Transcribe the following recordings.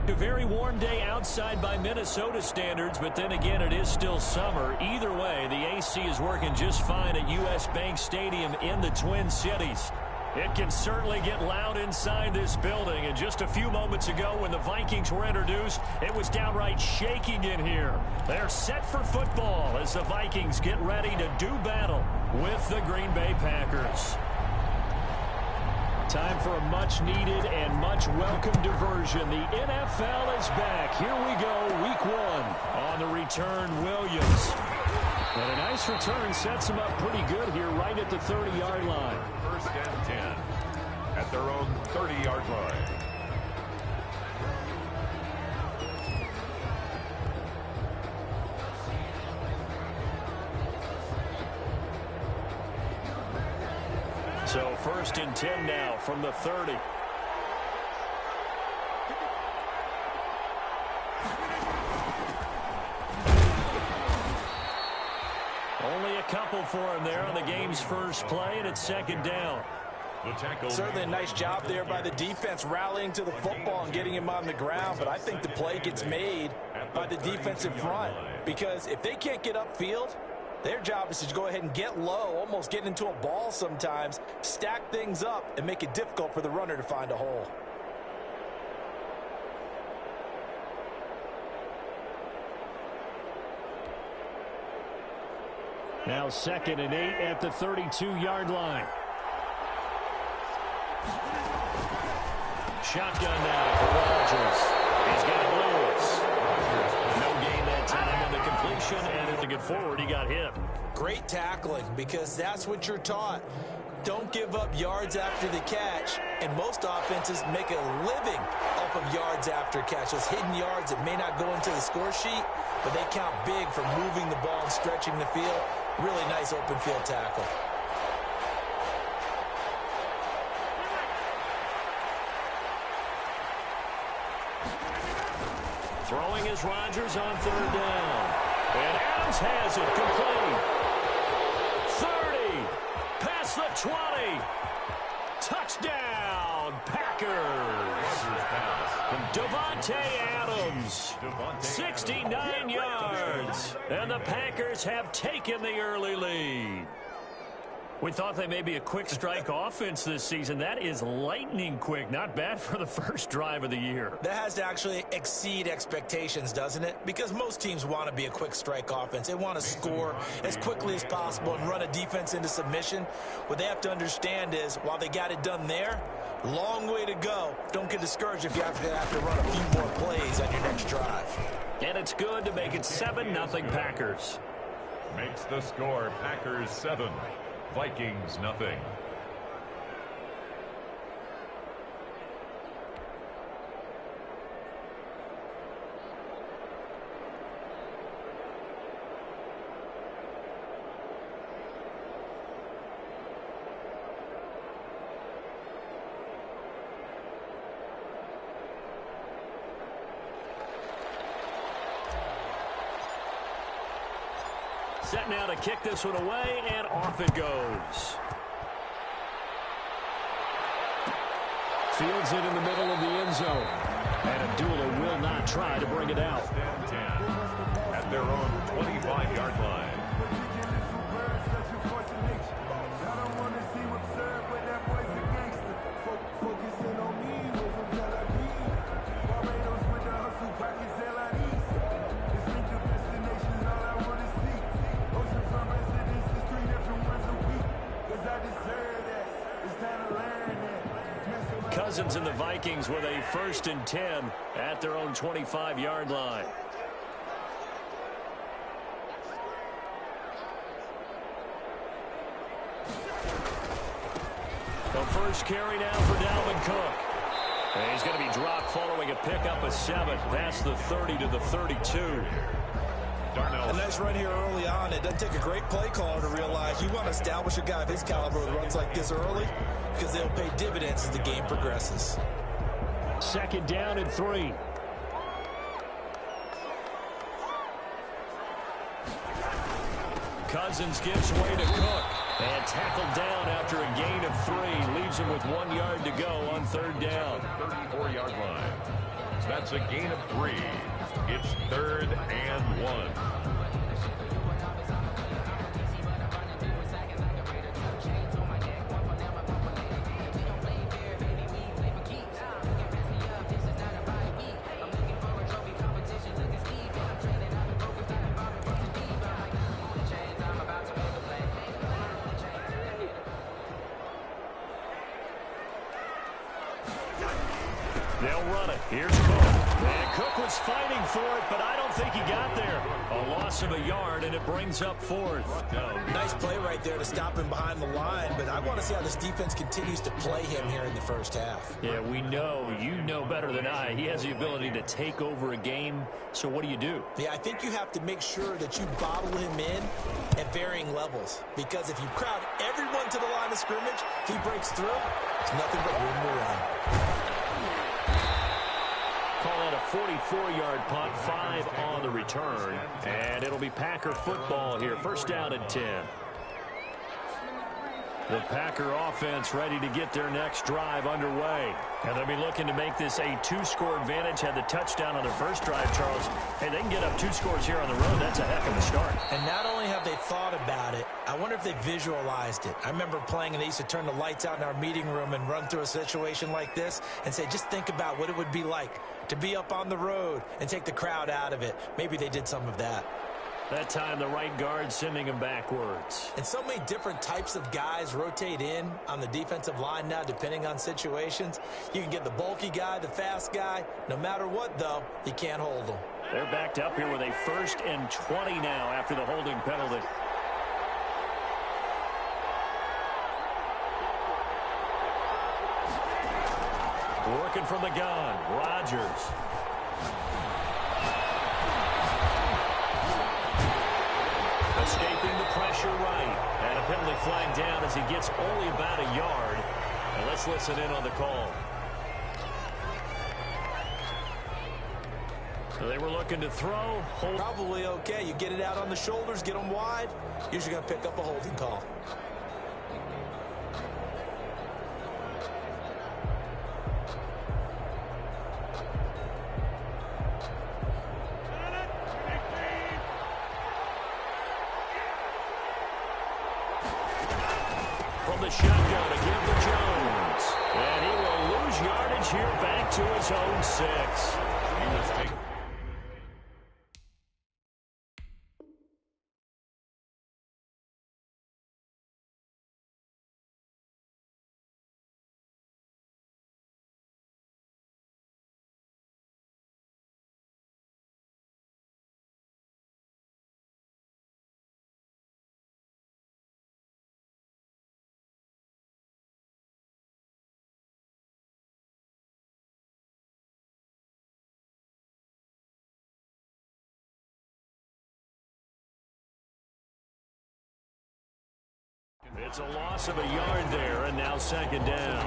A very warm day outside by Minnesota standards, but then again, it is still summer. Either way, the AC is working just fine at Justbanks Stadium in the Twin Cities. It can certainly get loud inside this building, and just a few moments ago when the Vikings were introduced, it was downright shaking in here. They're set for football as the Vikings get ready to do battle with the Green Bay Packers. Time for a much-needed and much-welcome diversion. The NFL is back. Here we go, Week 1. On the return, Williams. And a nice return sets them up pretty good here right at the 30-yard line. First and 10 at their own 30-yard line. So first and 10 now from the 30. Only a couple for him there on the game's first play, and it's second down. Certainly a nice job there by the defense rallying to the football and getting him on the ground, but I think the play gets made by the defensive front because if they can't get upfield, their job is to go ahead and get low, almost get into a ball sometimes, stack things up, and make it difficult for the runner to find a hole. Now second and 8 at the 32-yard line. Shotgun now for Rodgers. He's got Lewis. No gain that time on the completion, and to get forward, he got hit. Great tackling because that's what you're taught. Don't give up yards after the catch, and most offenses make a living off of yards after catch. Those hidden yards that may not go into the score sheet, but they count big for moving the ball and stretching the field. Really nice open field tackle. Throwing is Rodgers on third down. And Adams has it complete. 30. Past the 20. Touchdown, Packers. Davante Adams. 69 yards. And the Packers have taken the early lead. We thought they may be a quick strike offense this season. That is lightning quick. Not bad for the first drive of the year. That has to actually exceed expectations, doesn't it? Because most teams want to be a quick strike offense. They want to score as quickly as possible and run a defense into submission. What they have to understand is, while they got it done there, long way to go. Don't get discouraged if you have to run a few more plays on your next drive. And it's good to make it 7-0 Packers. Makes the score Packers 7. Vikings nothing. Set now to kick this one away, and off it goes. Fields it in the middle of the end zone. And Abdullah will not try to bring it out. At their own 25-yard line. Cousins and the Vikings with a 1st and 10 at their own 25-yard line. The first carry now for Dalvin Cook. And he's going to be dropped following a pickup of 7 past the 30 to the 32. A nice run here early on. It doesn't take a great play caller to realize you want to establish a guy of his caliber who runs like this early because they'll pay dividends as the game progresses. Second down and 3. Cousins gives way to Cook. And tackled down after a gain of 3. Leaves him with 1 yard to go on 3rd down. 34-yard line. That's a gain of 3. It's 3rd and 1. They'll run it. Here's Cook. And Cook was fighting for it, but I don't think he got there. A loss of a yard, and it brings up 4th. Nice play right there to stop him behind the line, but I want to see how this defense continues to play him here in the first half. Yeah, we know. You know better than I. He has the ability to take over a game, so what do you do? Yeah, I think you have to make sure that you bottle him in at varying levels, because if you crowd everyone to the line of scrimmage, if he breaks through, it's nothing but room to run. Call that a 44-yard punt, 5 on the return. And it'll be Packer football here. 1st down and 10. The Packer offense ready to get their next drive underway. And they'll be looking to make this a 2-score advantage. Had the touchdown on their first drive, Charles. Hey, they can get up 2 scores here on the road. That's a heck of a start. And not only have they thought about it, I wonder if they visualized it. I remember playing, and they used to turn the lights out in our meeting room and run through a situation like this and say, just think about what it would be like to be up on the road and take the crowd out of it. Maybe they did some of that. That time, the right guard sending him backwards. And so many different types of guys rotate in on the defensive line now, depending on situations. You can get the bulky guy, the fast guy. No matter what, though, you can't hold them. They're backed up here with a 1st and 20 now after the holding penalty. Working from the gun, Rodgers. Escaping the pressure right. And a penalty flag down as he gets only about a yard. And let's listen in on the call. So they were looking to throw. Probably okay. You get it out on the shoulders, get them wide. Usually going to pick up a holding call. The shotgun again to Jones. And he will lose yardage here back to his own 6. He was taken. It's a loss of a yard there, and now 2nd down.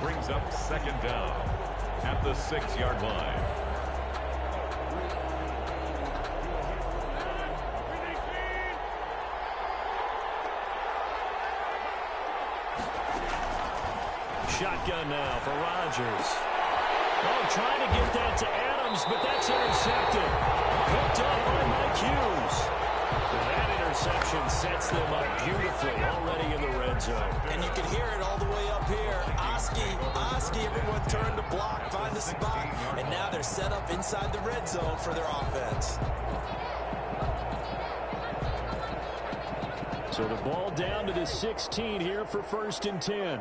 Brings up 2nd down at the 6-yard line. Shotgun now for Rodgers. Oh, trying to get that to Adams, but that's intercepted. Picked up by Mike Hughes. That interception sets them up beautifully already in the red zone. And you can hear it all the way up here. Oski, everyone turned to block, find the spot, and now they're set up inside the red zone for their offense. So the ball down to the 16 here for 1st and 10.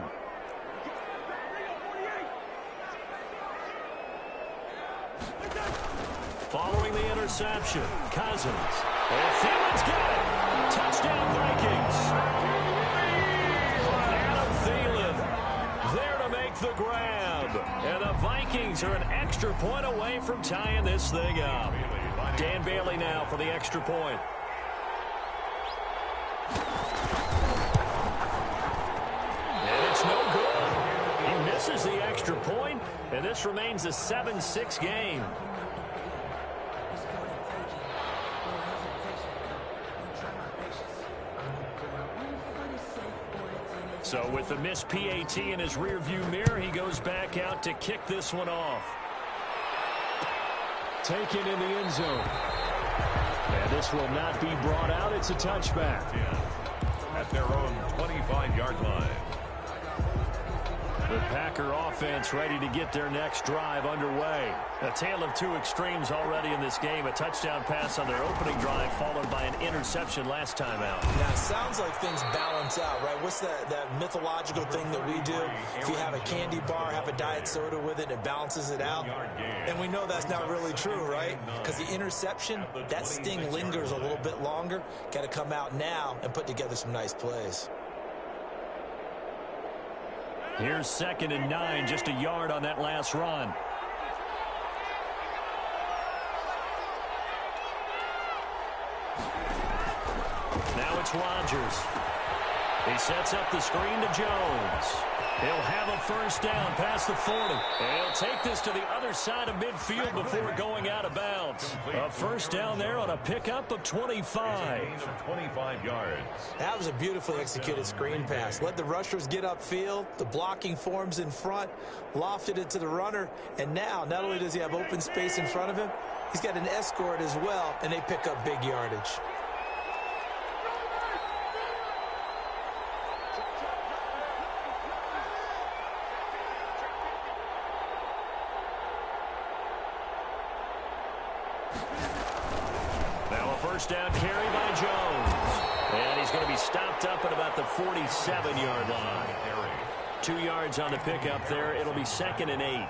Following the interception, Cousins. And Thielen's got it. Touchdown, Vikings. Adam Thielen there to make the grab. And the Vikings are an extra point away from tying this thing up. Dan Bailey now for the extra point. And it's no good. He misses the extra point, and this remains a 7-6 game. So with the missed PAT in his rearview mirror, he goes back out to kick this one off. Taken in the end zone. And this will not be brought out. It's a touchback. At their own 25-yard line. The Packer offense ready to get their next drive underway. A tale of two extremes already in this game. A touchdown pass on their opening drive followed by an interception last time out. Now, it sounds like things balance out, right? What's that mythological thing that we do? If you have a candy bar, have a diet soda with it, it balances it out. And we know that's not really true, right? Because the interception, that sting lingers a little bit longer. Got to come out now and put together some nice plays. Here's 2nd and 9, just a yard on that last run. Now it's Rodgers. He sets up the screen to Jones. He'll have a first down past the 40. And he'll take this to the other side of midfield before going out of bounds. A first down there on a pickup of 25. 25 yards. That was a beautifully executed screen pass. Let the rushers get upfield. The blocking forms in front. Lofted it to the runner. And now, not only does he have open space in front of him, he's got an escort as well, and they pick up big yardage. First down carry by Jones. And he's going to be stopped up at about the 47-yard line. 2 yards on the pickup there. It'll be 2nd and 8.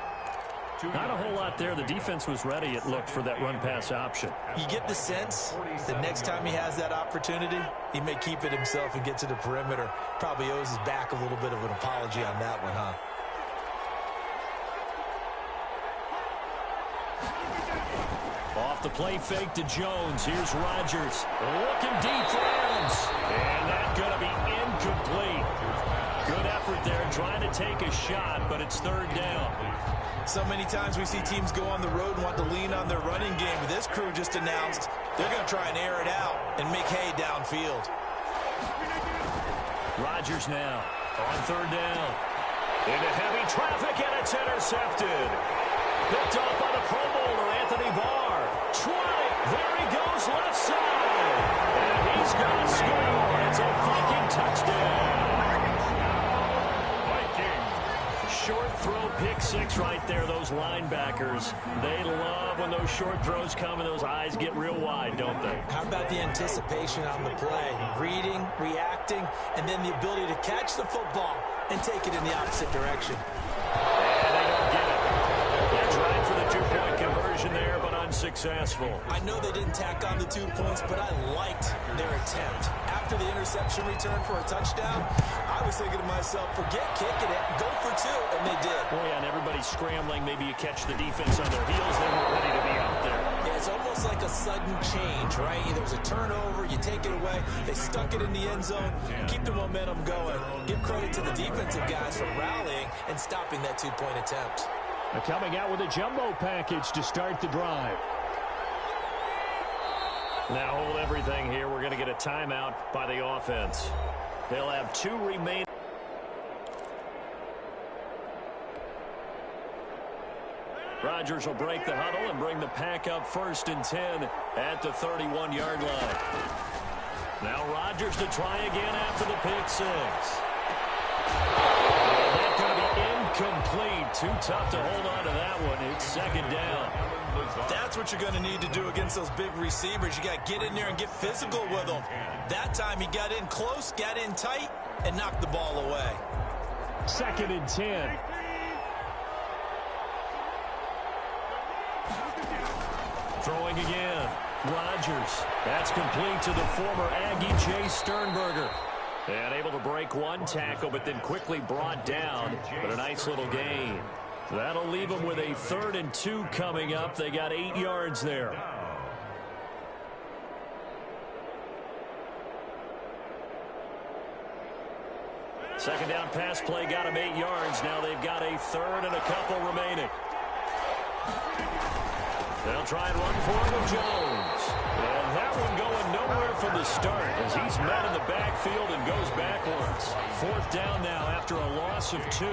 Not a whole lot there. The defense was ready, it looked, for that run-pass option. You get the sense that next time he has that opportunity, he may keep it himself and get to the perimeter. Probably owes his back a little bit of an apology on that one, huh? Off the play fake to Jones. Here's Rodgers. Looking deep for Adams. And that's going to be incomplete. Good effort there trying to take a shot, but it's 3rd down. So many times we see teams go on the road and want to lean on their running game. This crew just announced they're going to try and air it out and make hay downfield. Rodgers now on 3rd down. Into heavy traffic, and it's intercepted. Picked off by the Pro Bowler, Anthony Barr. 20. There he goes, left side. And he's going to score. It's a Viking touchdown. Vikings. Short throw, pick 6 right there. Those linebackers, they love when those short throws come and those eyes get real wide, don't they? How about the anticipation on the play? Reading, reacting, and then the ability to catch the football and take it in the opposite direction. And they don't get it. They're trying for the 2-point conversion there, but unsuccessful. I know they didn't tack on the 2 points, but I liked their attempt. After the interception return for a touchdown, I was thinking to myself, forget kicking it, go for 2, and they did. Well, yeah, and everybody's scrambling. Maybe you catch the defense on their heels. They weren't ready to be out there. Yeah, it's almost like a sudden change, right? There's a turnover, you take it away, they stuck it in the end zone, keep the momentum going. Give credit to the defensive guys for rallying and stopping that 2-point attempt. They're coming out with a jumbo package to start the drive. Now hold everything here. We're going to get a timeout by the offense. They'll have 2 remaining. Rodgers will break the huddle and bring the pack up 1st and 10 at the 31-yard line. Now Rodgers to try again after the pick 6. That's going to be incomplete. Too tough to hold on to that one. It's 2nd down. That's what you're going to need to do against those big receivers. You got to get in there and get physical with them. That time he got in close, got in tight, and knocked the ball away. 2nd and 10. Throwing again. Rodgers. That's complete to the former Aggie Jay Sternberger. And able to break one tackle, but then quickly brought down. But a nice little gain. That'll leave them with a 3rd and 2 coming up. They got 8 yards there. Second down pass play got them 8 yards. Now they've got a 3rd and a couple remaining. They'll try and run for it with Jones. And that one going nowhere from the start as he's met in the backfield and goes backwards. Fourth down now after a loss of 2.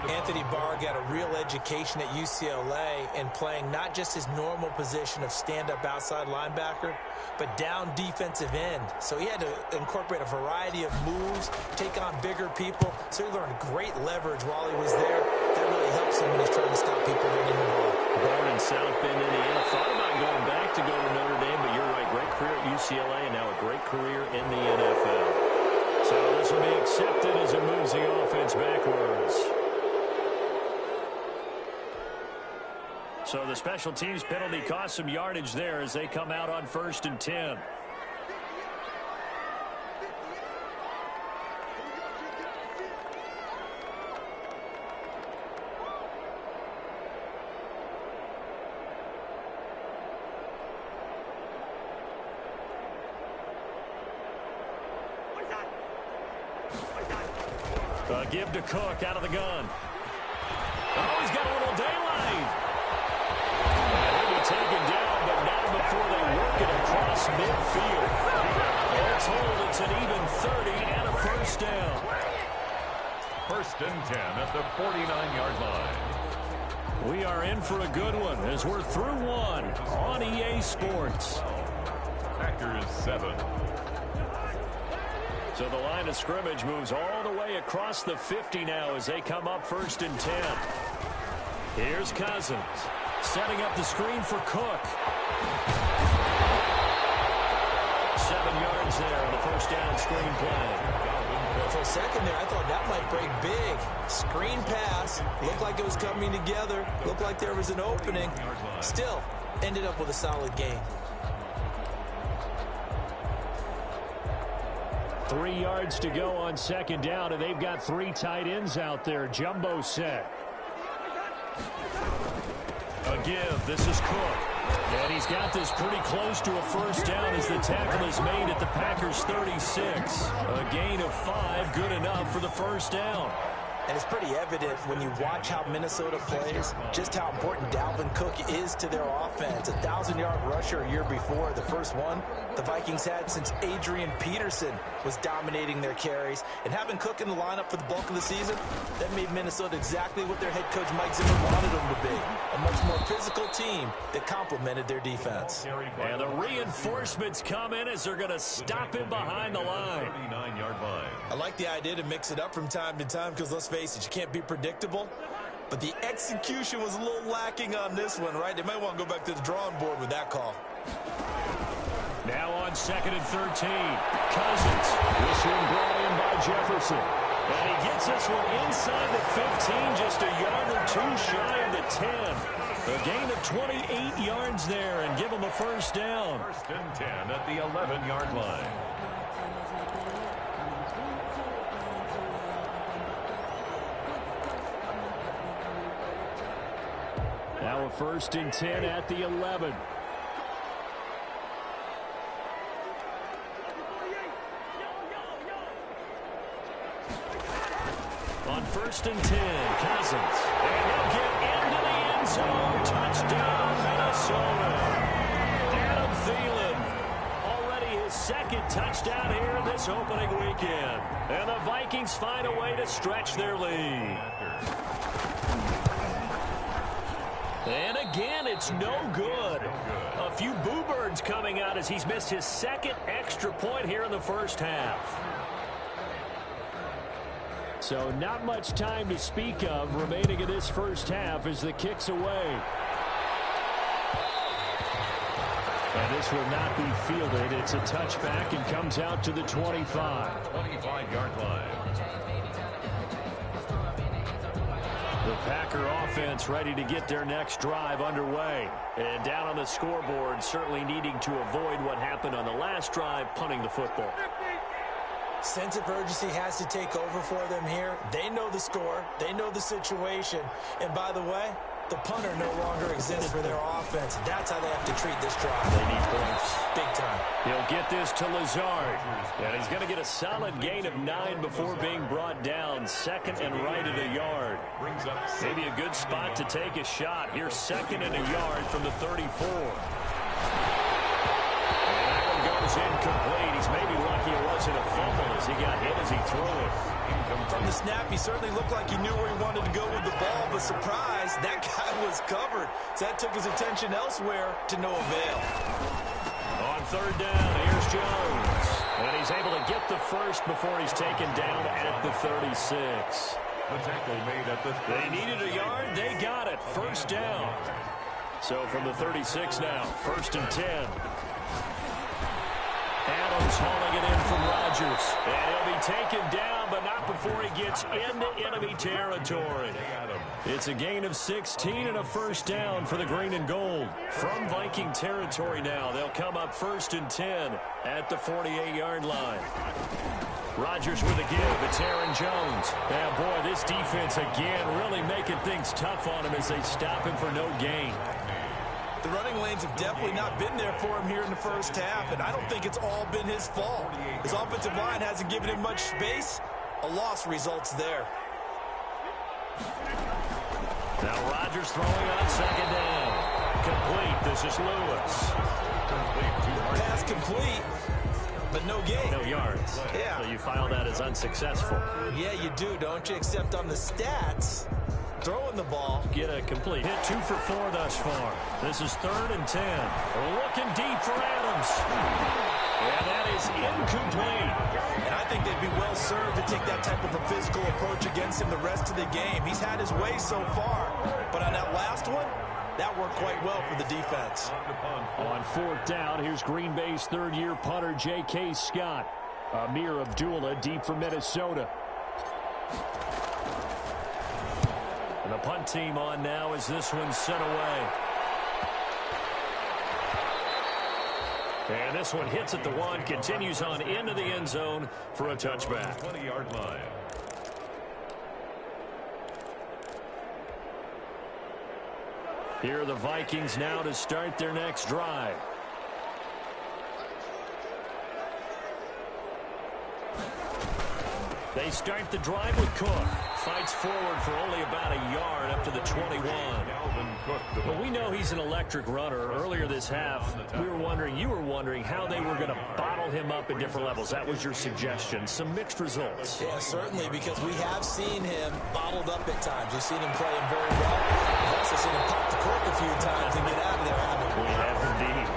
Anthony Barr got a real education at UCLA in playing not just his normal position of stand-up outside linebacker, but down defensive end. So he had to incorporate a variety of moves, take on bigger people. So he learned great leverage while he was there. That really helps him when he's trying to stop people running the ball. Born in South Bend, Indiana. Thought about going back to go to Notre Dame, but you're right. Great career at UCLA and now a great career in the NFL. So this will be accepted as it moves the offense backwards. So the special teams penalty cost some yardage there as they come out on 1st and 10. Give to Cook out of the gun. Oh, he's got a little daylight. He'll be taken down, but not before they work it across midfield. All told, it's an even 30 and a first down. 1st and 10 at the 49-yard line. We are in for a good one as we're through one on EA Sports. Packers 7. So the line of scrimmage moves all the way across the 50 now as they come up 1st and 10. Here's Cousins setting up the screen for Cook. 7 yards there on the first down screen play. Well, for a second there, I thought that might break big. Screen pass. Looked like it was coming together. Looked like there was an opening. Still, ended up with a solid game. 3 yards to go on 2nd down, and they've got 3 tight ends out there. Jumbo set. A give. This is Cook. And he's got this pretty close to a first down as the tackle is made at the Packers 36. A gain of 5, good enough for the first down. And it's pretty evident when you watch how Minnesota plays, just how important Dalvin Cook is to their offense. A 1,000-yard rusher a year before, the first one the Vikings had since Adrian Peterson was dominating their carries. And having Cook in the lineup for the bulk of the season, that made Minnesota exactly what their head coach Mike Zimmer wanted them to be. A much more physical team that complemented their defense. And the reinforcements come in as they're going to stop him behind the line. 39-yard line. I like the idea to mix it up from time to time because, let's face it, you can't be predictable. But the execution was a little lacking on this one, right? They might want to go back to the drawing board with that call. Now on 2nd and 13. Cousins. This one brought in by Jefferson. And he gets this one inside the 15, just a yard or 2 shy of the 10. A gain of 28 yards there and give him a first down. 1st and 10 at the 11-yard line. Now a 1st and 10 at the 11. On 1st and 10, Cousins. And he'll get into the end zone. Touchdown, Minnesota. Adam Thielen. Already his 2nd touchdown here this opening weekend. And the Vikings find a way to stretch their lead. And again, it's no good. A few boo birds coming out as he's missed his 2nd extra point here in the first half. So not much time to speak of remaining in this first half as the kick's away. And this will not be fielded. It's a touchback and comes out to the 25. 25-yard line. The Packer offense ready to get their next drive underway. And down on the scoreboard, certainly needing to avoid what happened on the last drive, punting the football. Sense of urgency has to take over for them here. They know the score. They know the situation. And by the way, the punter no longer exists for their offense. That's how they have to treat this drive. They need points. Big time. He'll get this to Lazard. And he's going to get a solid gain of 9 before being brought down. 2nd and right at a yard. Maybe a good spot to take a shot. Here's 2nd and a yard from the 34. is incomplete. He's maybe lucky it wasn't a fumble as he got hit as he threw it. From the snap, he certainly looked like he knew where he wanted to go with the ball, but surprise, that guy was covered. So that took his attention elsewhere to no avail. On third down, here's Jones. And he's able to get the first before he's taken down at the 36. They needed a yard. They got it. First down. So from the 36 now, 1st and 10. Adams hauling it in from Rodgers. And he'll be taken down, but not before he gets into enemy territory. It's a gain of 16 and a first down for the green and gold. From Viking territory now, they'll come up 1st and 10 at the 48-yard line. Rodgers with a give. It's Aaron Jones. And boy, this defense again really making things tough on him as they stop him for no gain. The running lanes have definitely not been there for him here in the first half, and I don't think it's all been his fault. His offensive line hasn't given him much space. A loss results there. Now Rodgers throwing on 2nd down. Complete. This is Lewis. Pass complete, but no gain. No yards. Yeah. So you file that as unsuccessful. Yeah, you do, don't you? Except on the stats, throwing the ball. Get a complete hit. 2 for 4 thus far. This is 3rd and 10. Looking deep for Adams. And that is incomplete. And I think they'd be well served to take that type of a physical approach against him the rest of the game. He's had his way so far, but on that last one, that worked quite well for the defense. On 4th down, here's Green Bay's 3rd-year punter, J.K. Scott. Amir Abdullah deep for Minnesota. And the punt team on now as this one's sent away. And this one hits at the 1, continues on into the end zone for a touchback. 20-yard line. Here are the Vikings now to start their next drive. They start the drive with Cook. Fights forward for only about a yard up to the 21. But we know he's an electric runner. Earlier this half, you were wondering how they were going to bottle him up at different levels. That was your suggestion. Some mixed results. Yeah, certainly, because we have seen him bottled up at times. We've seen him playing very well. We've also seen him pop the cork a few times and get out of there, haven't we? We have indeed.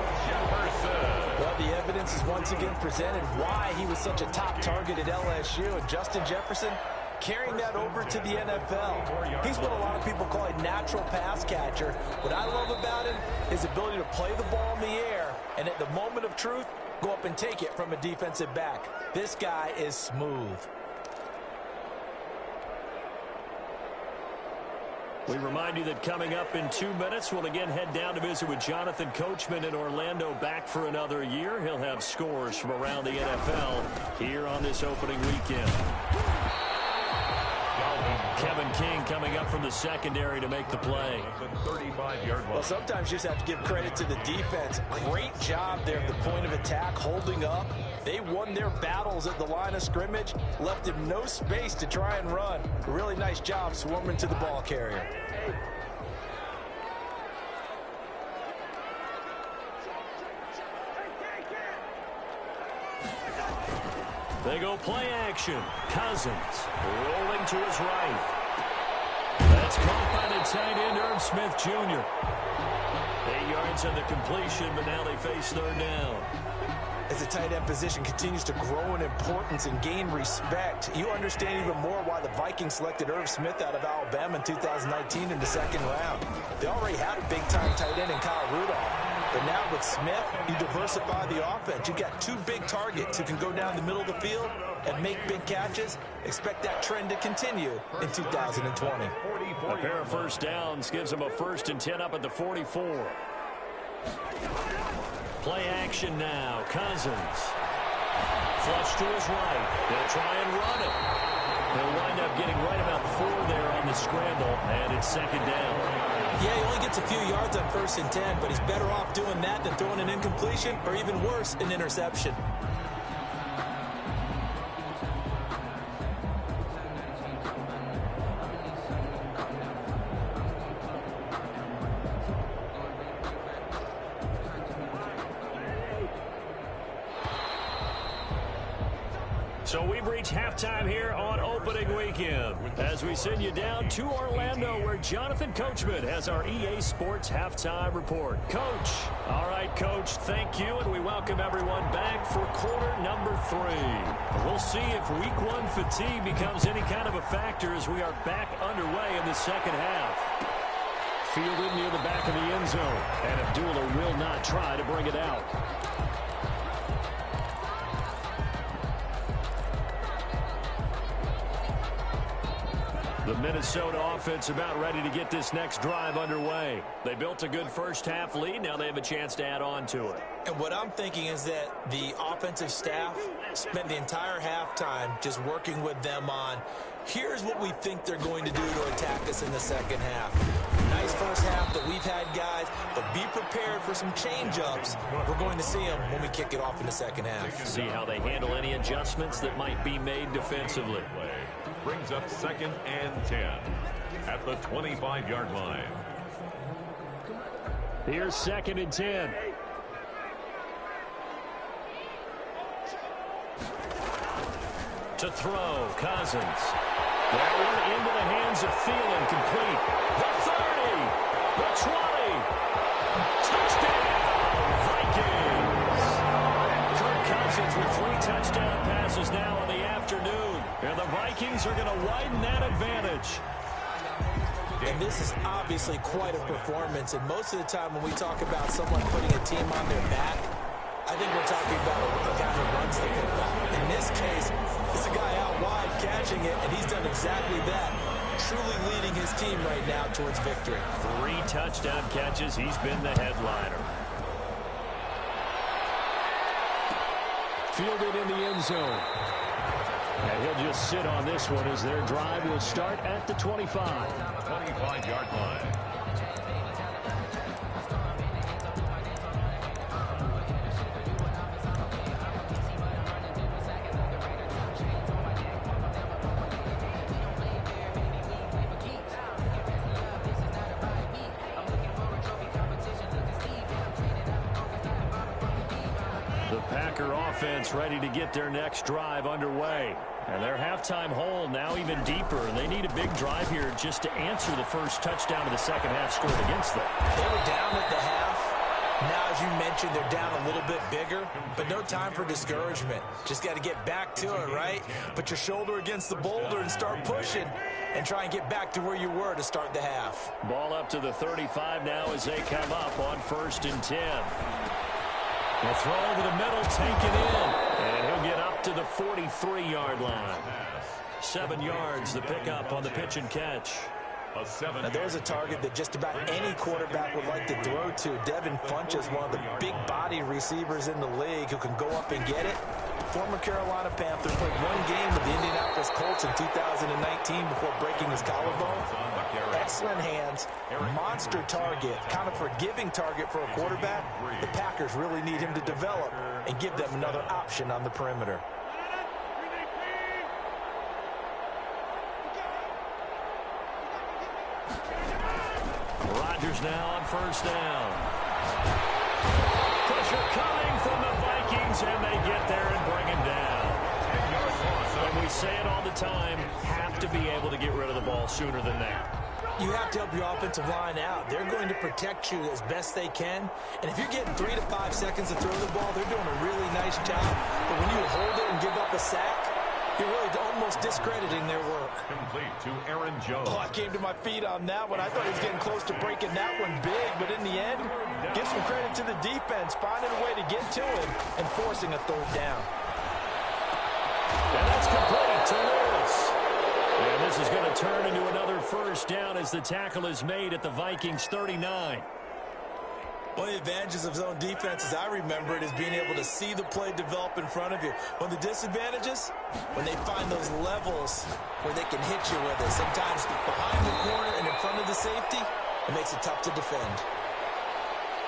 Well, the evidence is once again presented why he was such a top target at LSU. And Justin Jefferson carrying that over to the NFL. He's what a lot of people call a natural pass catcher. What I love about him is his ability to play the ball in the air and at the moment of truth, go up and take it from a defensive back. This guy is smooth. We remind you that coming up in 2 minutes, we'll again head down to visit with Jonathan Coachman in Orlando, back for another year. He'll have scores from around the NFL here on this opening weekend. Kevin King coming up from the secondary to make the play. Well, sometimes you just have to give credit to the defense. Great job there at the point of attack, holding up. They won their battles at the line of scrimmage, left him no space to try and run. A really nice job swarming to the ball carrier. They go play action. Cousins rolling to his right. That's caught by the tight end, Irv Smith Jr. 8 yards on the completion, but now they face 3rd down. As the tight end position continues to grow in importance and gain respect, you understand even more why the Vikings selected Irv Smith out of Alabama in 2019 in the 2nd round. They already had a big-time tight end in Kyle Rudolph. But now with Smith, you diversify the offense. You've got 2 big targets who can go down the middle of the field and make big catches. Expect that trend to continue in 2020. A pair of first downs gives them a 1st and 10 up at the 44. Play action now. Cousins. Flush to his right. They'll try and run it. They'll wind up getting right about 4 there on the scramble, and it's 2nd down. Yeah, he only gets a few yards on 1st and 10, but he's better off doing that than throwing an incompletion or even worse, an interception. So we've reached halftime here on opening weekend as we send you down to Orlando where Jonathan Coachman has our EA Sports halftime report. Coach. All right, Coach, thank you, and we welcome everyone back for quarter number 3. We'll see if week 1 fatigue becomes any kind of a factor as we are back underway in the second half. Fielded near the back of the end zone, and Abdullah will not try to bring it out. The Minnesota offense about ready to get this next drive underway. They built a good first half lead. Now they have a chance to add on to it. And what I'm thinking is that the offensive staff spent the entire halftime just working with them on, here's what we think they're going to do to attack us in the second half. Nice first half that we've had, guys, but be prepared for some change-ups. We're going to see them when we kick it off in the second half. See how they handle any adjustments that might be made defensively. Brings up 2nd and 10 at the 25-yard line. Here's 2nd and 10. To throw, Cousins. That one into the hands of Thielen, complete. The 30, the 20. Touchdown, Vikings. Kirk Cousins with 3 touchdown passes now in the afternoon. And the Vikings are going to widen that advantage. And this is obviously quite a performance. And most of the time when we talk about someone putting a team on their back, I think we're talking about a guy who runs the football. In this case, it's a guy out wide catching it, and he's done exactly that, truly leading his team right now towards victory. 3 touchdown catches. He's been the headliner. Fielded in the end zone. And he'll just sit on this one as their drive will start at the 25. 25-yard line. Offense ready to get their next drive underway. And their halftime hole now even deeper, and they need a big drive here just to answer the first touchdown of the second half scored against them. They were down at the half. Now, as you mentioned, they're down a little bit bigger, but no time for discouragement. Just got to get back to it, right? Put your shoulder against the boulder and start pushing and try and get back to where you were to start the half. Ball up to the 35 now as they come up on 1st and 10. He'll throw over the middle, take it in, and he'll get up to the 43-yard line. 7 yards, the pickup on the pitch and catch. Now there's a target that just about any quarterback would like to throw to. Devin Funchess, one of the big body receivers in the league who can go up and get it. Former Carolina Panther, played 1 game with the Indianapolis Colts in 2019 before breaking his collarbone. Excellent hands, monster target, kind of forgiving target for a quarterback. The Packers really need him to develop and give them another option on the perimeter. Rodgers now on 1st down. Pressure coming from the Vikings, and they get there and bring him down. And we say it all the time, have to be able to get rid of the ball sooner than that. You have to help your offensive line out. They're going to protect you as best they can. And if you're getting 3 to 5 seconds to throw the ball, they're doing a really nice job. But when you hold it and give up a sack, you're really almost discrediting their work. Complete to Aaron Jones. Oh, I came to my feet on that one. I thought he was getting close to breaking that one big, but in the end, give some credit to the defense, finding a way to get to him and forcing a 3rd down. And that's complete to Lewis. And this is going to turn into another 1st down as the tackle is made at the Vikings 39. One of the advantages of zone defense, as I remember it, is being able to see the play develop in front of you. One of the disadvantages, when they find those levels where they can hit you with it, sometimes behind the corner and in front of the safety, it makes it tough to defend.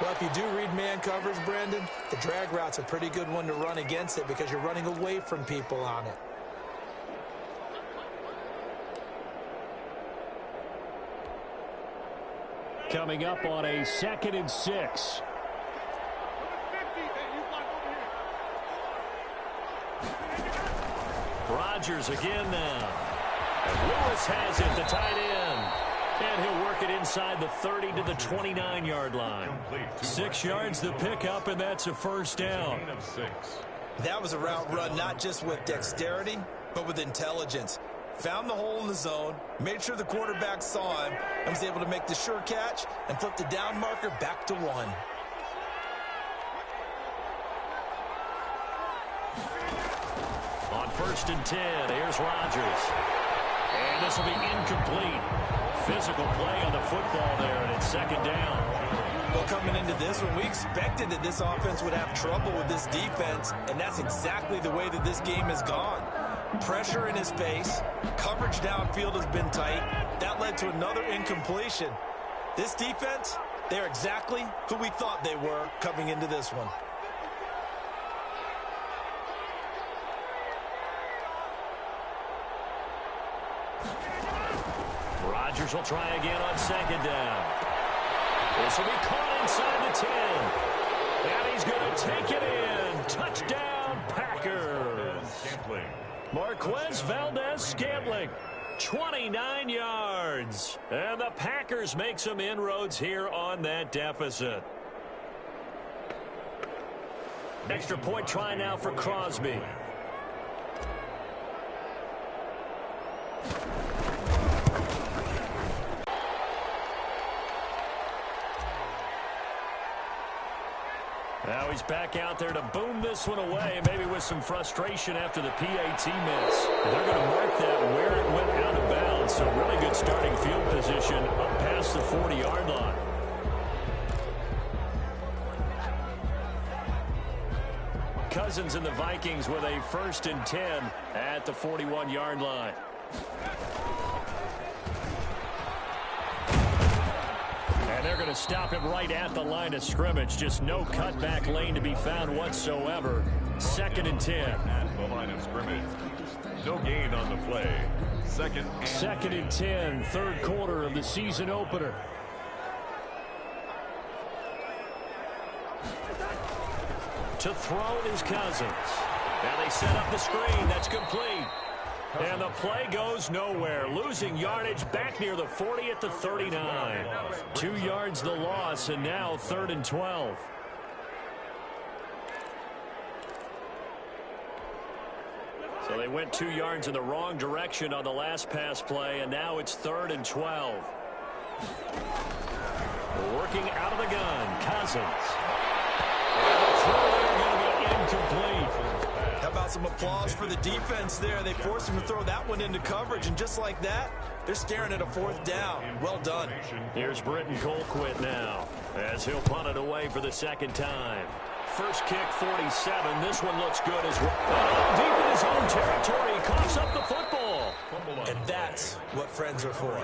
Well, if you do read man coverage, Brandon, the drag route's a pretty good one to run against it because you're running away from people on it. Coming up on a 2nd and 6. Rodgers again now. And Lewis has it, the tight end. And he'll work it inside the 30 to the 29-yard line. 6 yards the pickup, and that's a first down. That was a route run not just with dexterity, but with intelligence. Found the hole in the zone, made sure the quarterback saw him, and was able to make the sure catch and flip the down marker back to 1. On 1st and 10, here's Rodgers. And this will be incomplete. Physical play on the football there, and it's 2nd down. Well, coming into this one, we expected that this offense would have trouble with this defense, and that's exactly the way that this game has gone. Pressure in his face, coverage downfield has been tight. That led to another incompletion. This defense, they're exactly who we thought they were coming into this one. Rodgers will try again on 2nd down. This will be caught inside the 10. And he's going to take it in. Touchdown, Packers. Marquez Valdez-Scantling, 29 yards. And the Packers make some inroads here on that deficit. Extra point try now for Crosby. Now he's back out there to boom this one away, maybe with some frustration after the PAT miss. They're going to mark that where it went out of bounds, so really good starting field position up past the 40-yard line. Cousins and the Vikings with a 1st and 10 at the 41-yard line. They're going to stop him right at the line of scrimmage. Just no cutback lane to be found whatsoever. 2nd and 10. At the line of scrimmage. No gain on the play. 2nd and 10, 3rd quarter of the season opener. To throw is Cousins. Now they set up the screen. That's complete. And the play goes nowhere. Losing yardage back near the 40 at the 39. 2 yards the loss, and now 3rd and 12. So they went 2 yards in the wrong direction on the last pass play, and now it's 3rd and 12. Working out of the gun, Cousins. And the throw there going to be incomplete. How about some applause for the defense there? They forced him to throw that one into coverage, and just like that, they're staring at a 4th down. Well done. Here's Britton Colquitt now, as he'll punt it away for the 2nd time. First kick, 47. This one looks good as well. Oh, deep in his own territory, he coughs up the football. And that's what friends are for.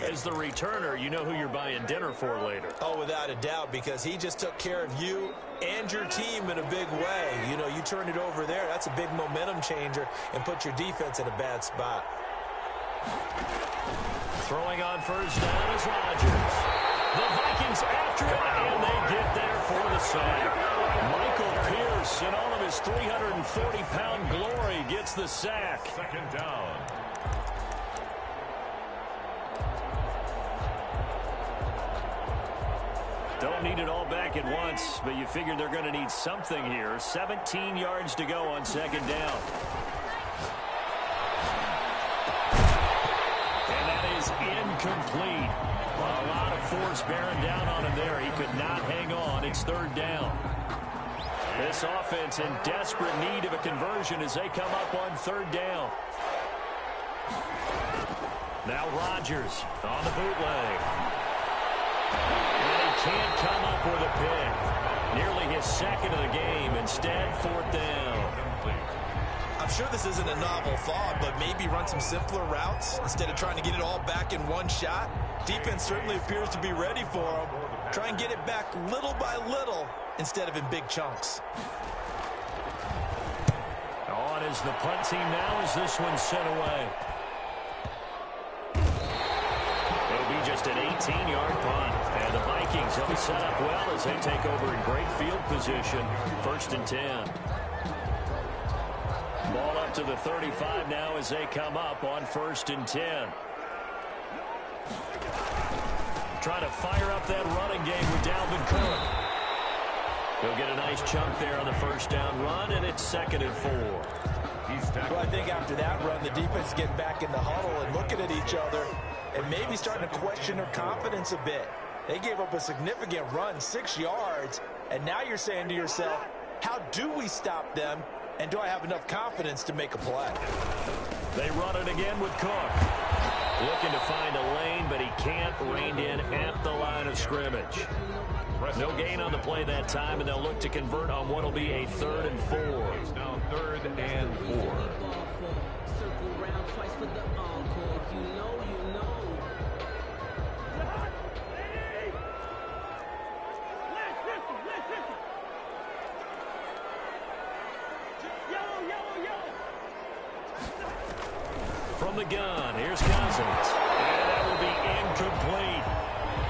As the returner, you know who you're buying dinner for later. Oh, without a doubt, because he just took care of you and your team in a big way. You know, you turn it over there, that's a big momentum changer and put your defense in a bad spot. Throwing on 1st down is Rodgers. The Vikings after it, and they get there for the sack. Michael Pierce, in all of his 340-pound glory, gets the sack. 2nd down. Don't need it all back at once, but you figure they're going to need something here. 17 yards to go on 2nd down. And that is incomplete. A lot of force bearing down on him there. He could not hang on. It's 3rd down. This offense in desperate need of a conversion as they come up on 3rd down. Now Rodgers on the bootleg. And he can't come up with a pick. Nearly his 2nd of the game. Instead, 4th down. I'm sure this isn't a novel thought, but maybe run some simpler routes instead of trying to get it all back in one shot. Defense certainly appears to be ready for him. Try and get it back little by little instead of in big chunks. On is the punt team now as this one's sent away. It'll be just an 18-yard punt. And the Vikings will be set up well as they take over in great field position. 1st and 10. Ball up out to the 35 now as they come up on 1st and 10. Trying to fire up that running game with Dalvin Cook. He'll get a nice chunk there on the first down run, and it's 2nd and 4. Well, I think after that run, the defense is getting back in the huddle and looking at each other and maybe starting to question their confidence a bit. They gave up a significant run, 6 yards, and now you're saying to yourself, how do we stop them, and do I have enough confidence to make a play? They run it again with Cook. Looking to find a lane, but he can't rein in at the line of scrimmage. No gain on the play that time, and they'll look to convert on what will be a 3rd and 4. It's now 3rd and 4. From the gun, here's Cousins. And that will be incomplete.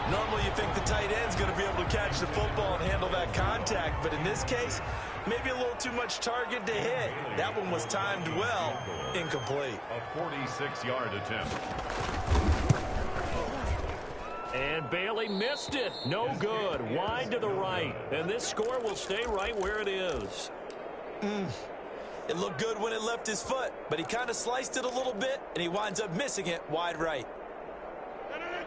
Normally you think the tight end's going to be able to catch the football and handle that contact, but in this case, maybe a little too much target to hit. That one was timed well, incomplete. A 46-yard attempt. And Bailey missed it. No good. Wide to the right. And this score will stay right where it is. It looked good when it left his foot, but he kind of sliced it a little bit, and he winds up missing it wide right.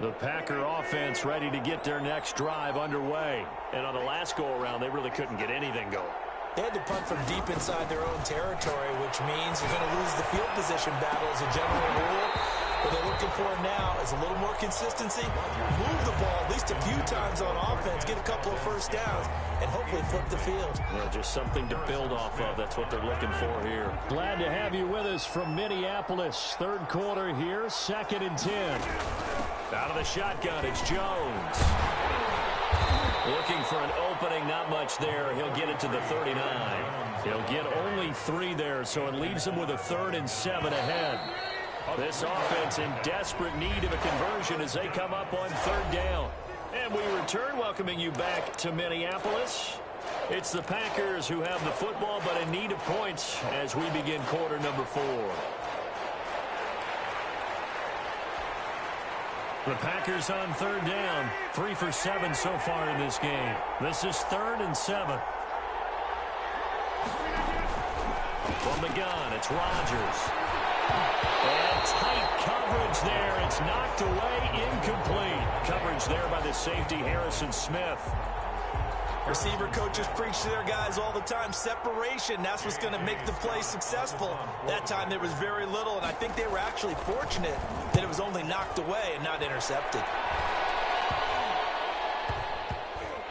The Packer offense ready to get their next drive underway. And on the last go-around, they really couldn't get anything going. They had to punt from deep inside their own territory, which means you're going to lose the field position battle as a general rule. What they're looking for now is a little more consistency, move the ball at least a few times on offense, get a couple of first downs, and hopefully flip the field. Well, just something to build off of. That's what they're looking for here. Glad to have you with us from Minneapolis. 3rd quarter here, 2nd and 10. Out of the shotgun, it's Jones. Looking for an opening, not much there. He'll get it to the 39. He'll get only 3 there, so it leaves him with a 3rd and 7 ahead. This offense in desperate need of a conversion as they come up on 3rd down. And we return, welcoming you back to Minneapolis. It's the Packers who have the football, but in need of points as we begin quarter number 4. The Packers on 3rd down. 3 for 7 so far in this game. This is 3rd and 7. From the gun, it's Rodgers. And tight coverage there. It's knocked away, incomplete. Coverage there by the safety, Harrison Smith. Receiver coaches preach to their guys all the time. Separation, that's what's going to make the play successful. That time there was very little, and I think they were actually fortunate that it was only knocked away and not intercepted.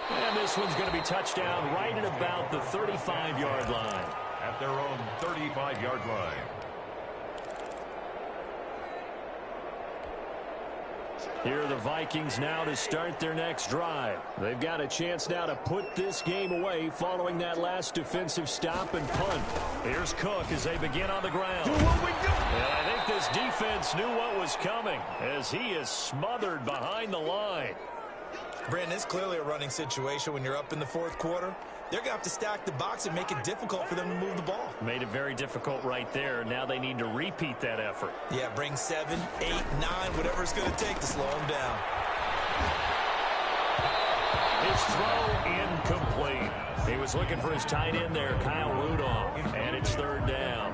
And this one's going to be touchdown right at about the 35-yard line. At their own 35-yard line. Here are the Vikings now to start their next drive. They've got a chance now to put this game away following that last defensive stop and punt. Here's Cook as they begin on the ground. Do what we do. And I think this defense knew what was coming as he is smothered behind the line. Brandon, it's clearly a running situation when you're up in the 4th quarter. They're going to have to stack the box and make it difficult for them to move the ball. Made it very difficult right there. Now they need to repeat that effort. Yeah, bring 7, 8, 9, whatever it's going to take to slow them down. His throw incomplete. He was looking for his tight end there, Kyle Rudolph, and it's 3rd down.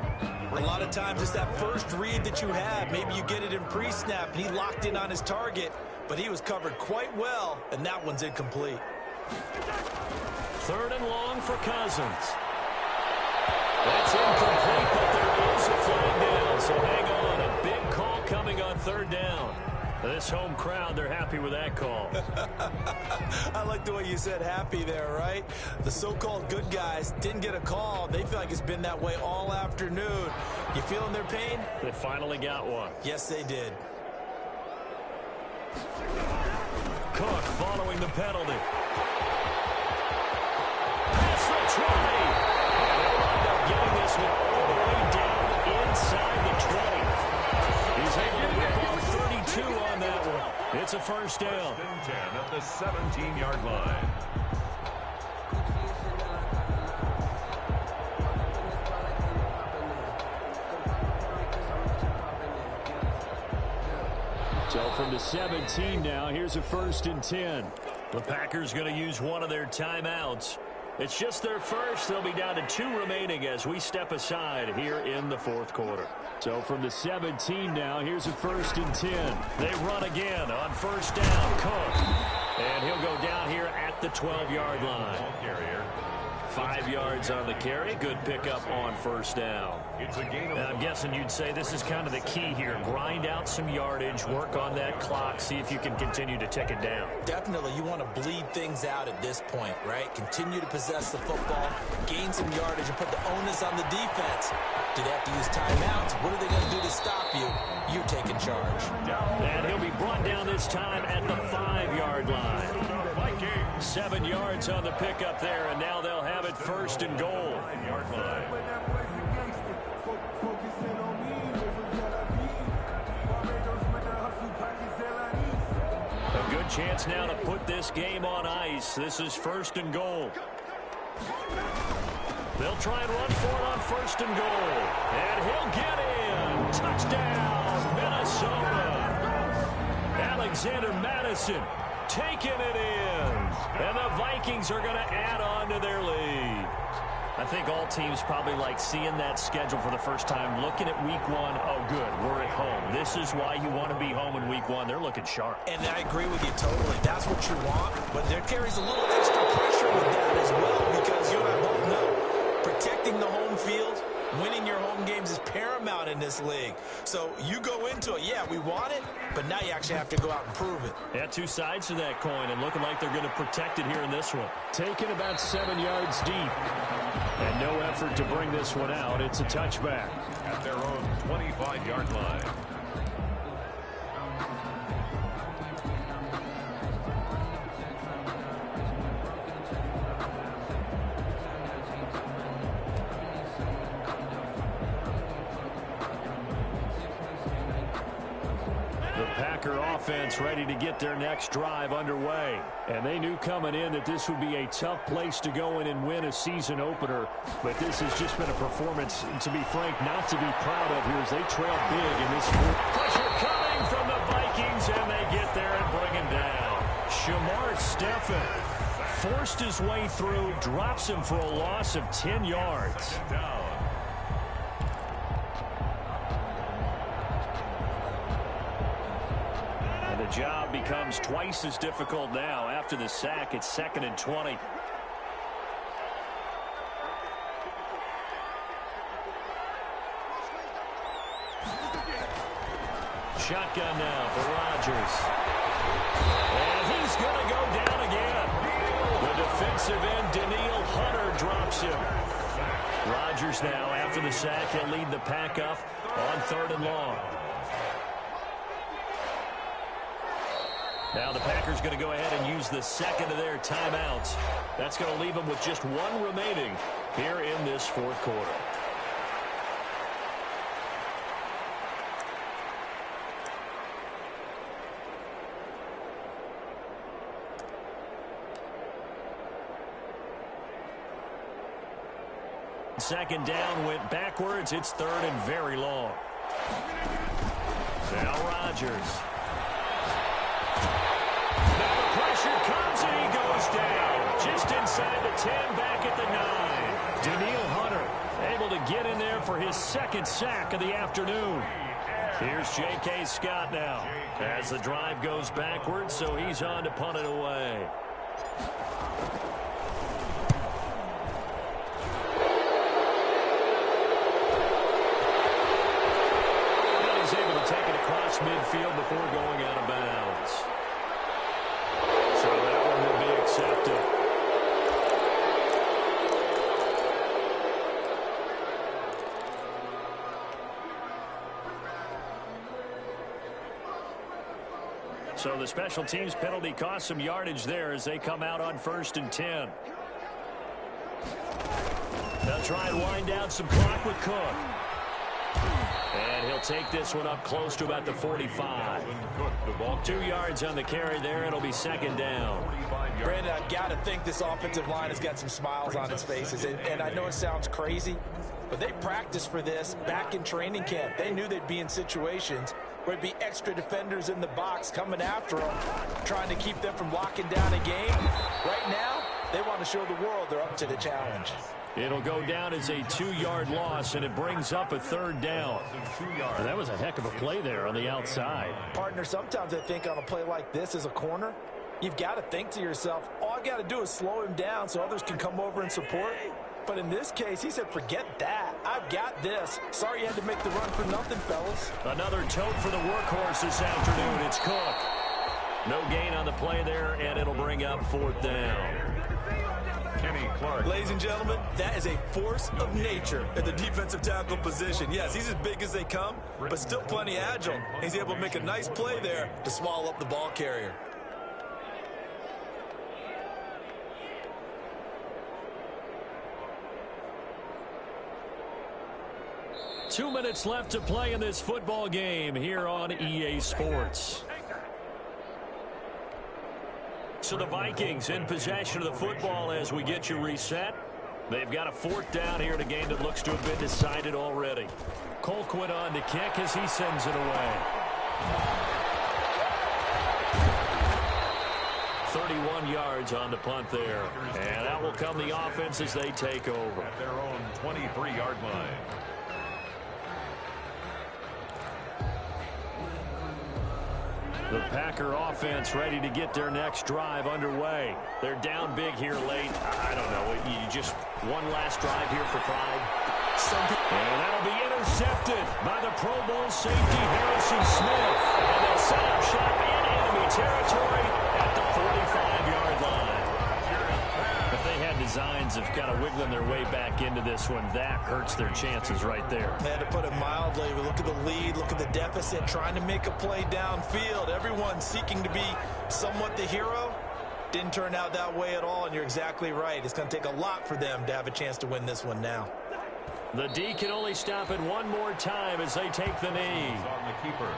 A lot of times it's that first read that you have. Maybe you get it in pre-snap, and he locked in on his target, but he was covered quite well, and that one's incomplete. 3rd and long for Cousins. That's incomplete, but there is a flag down, so hang on. A big call coming on 3rd down. This home crowd, they're happy with that call. I like the way you said happy there, right? The so-called good guys didn't get a call. They feel like it's been that way all afternoon. You feeling their pain? They finally got one. Yes, they did. Cook following the penalty. That's the 20. And they'll wind up getting this one all the way down inside the 20. He's able to whip off 32 on that one. It's a first down. 10 at the 17-yard line. So from the 17 now, here's a 1st and 10. The Packers going to use one of their timeouts. It's just their first. They'll be down to 2 remaining as we step aside here in the 4th quarter. So from the 17 now, here's a 1st and 10. They run again on 1st down. Cook. And he'll go down here at the 12-yard line. 5 yards on the carry. Good pickup on 1st down. And I'm guessing you'd say this is kind of the key here. Grind out some yardage, work on that clock, see if you can continue to tick it down. Definitely, you want to bleed things out at this point, right? Continue to possess the football, gain some yardage, and put the onus on the defense. Do they have to use timeouts? What are they going to do to stop you? You're taking charge. And he'll be brought down this time at the 5-yard line. 7 yards on the pickup there, and now they'll have it 1st and goal. A good chance now to put this game on ice. This is 1st and goal. They'll try and run for it on 1st and goal. And he'll get in. Touchdown, Minnesota. Alexander Madison taking it in. And the Vikings are going to add on to their lead. I think all teams probably like seeing that schedule for the first time, looking at week 1. Oh, good, we're at home. This is why you want to be home in week 1. They're looking sharp. And I agree with you totally. That's what you want. But there carries a little extra pressure with that as well, because you and I both know protecting the home field, winning your home games is paramount in this league. So you go into it, yeah, we want it, but now you actually have to go out and prove it. Yeah, 2 sides to that coin, and looking like they're going to protect it here in this one. Taken about 7 yards deep. And no effort to bring this one out. It's a touchback. At their own 25-yard line. Packer offense ready to get their next drive underway. And they knew coming in that this would be a tough place to go in and win a season opener. But this has just been a performance, to be frank, not to be proud of here as they trail big in this pressure coming from the Vikings, and they get there and bring him down. Shamar Stephen forced his way through, drops him for a loss of 10 yards. The job becomes twice as difficult now. After the sack, it's 2nd and 20. Shotgun now for Rodgers. And he's going to go down again. The defensive end, Daniil Hunter, drops him. Rodgers now, after the sack, he'll lead the pack up on 3rd and long. Now the Packers going to go ahead and use the 2nd of their timeouts. That's going to leave them with just 1 remaining here in this 4th quarter. Second down went backwards. It's 3rd and very long. Now Rodgers. Now the pressure comes and he goes down. Just inside the 10, back at the 9. Daniil Hunter able to get in there for his 2nd sack of the afternoon. Here's J.K. Scott now as the drive goes backwards, so he's on to punt it away. And he's able to take it across midfield before going out of bounds. So that one will be accepted. So the special teams penalty cost some yardage there as they come out on 1st and 10. They'll try and wind down some clock with Cook. And he'll take this one up close to about the 45. 2 yards on the carry there. It'll be 2nd down. Brandon, I've got to think this offensive line has got some smiles on its faces. And I know it sounds crazy, but they practiced for this back in training camp. They knew they'd be in situations There'd be extra defenders in the box coming after them, trying to keep them from locking down a game. Right now, they want to show the world they're up to the challenge. It'll go down as a 2-yard loss, and it brings up a 3rd down. And that was a heck of a play there on the outside. Partner, sometimes I think on a play like this as a corner, you've got to think to yourself, all I got to do is slow him down so others can come over and support. But in this case, he said, forget that. I've got this. Sorry you had to make the run for nothing, fellas. Another tote for the workhorse this afternoon. It's Cook. No gain on the play there, and it'll bring up 4th down. Kenny Clark. Ladies and gentlemen, that is a force of nature at the defensive tackle position. Yes, he's as big as they come, but still plenty agile. He's able to make a nice play there to swallow up the ball carrier. Two minutes left to play in this football game here on EA Sports. So the Vikings in possession of the football as we get you reset. They've got a 4th down here in a game that looks to have been decided already. Colquitt on to kick as he sends it away. 31 yards on the punt there. And that will come the offense as they take over. At their own 23-yard line. The Packer offense ready to get their next drive underway. They're down big here late. I don't know. You just one last drive here for pride. And that'll be intercepted by the Pro Bowl safety Harrison Smith. And they'll set up shop in enemy territory at the 45-yard line. If they had designs of kind of wiggling their way back into this one, that hurts their chances right there. Man, to put it mildly, we look at the lead, look at the deficit, trying to make a play downfield. Everyone seeking to be somewhat the hero. Didn't turn out that way at all, and you're exactly right. It's going to take a lot for them to have a chance to win this one now. The D can only stop it one more time as they take the knee. On the keeper.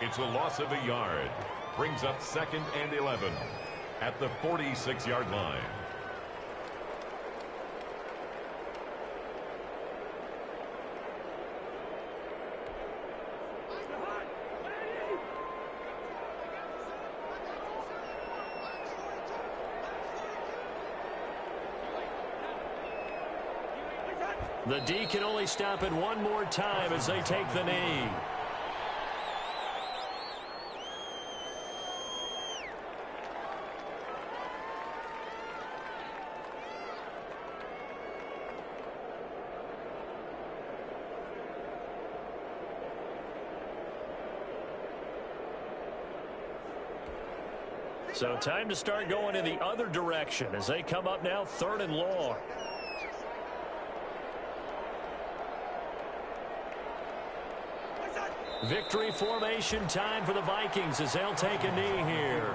It's a loss of a yard. Brings up 2nd and 11 at the 46-yard line. The D can only stop it one more time as they take the knee. So time to start going in the other direction as they come up now 3rd and long. Victory formation time for the Vikings as they'll take a knee here.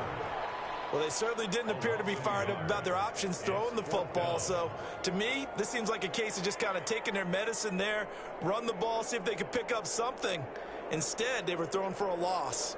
Well, they certainly didn't appear to be fired up about their options throwing the football. So, to me, this seems like a case of just kind of taking their medicine there, run the ball, see if they could pick up something. Instead, they were throwing for a loss.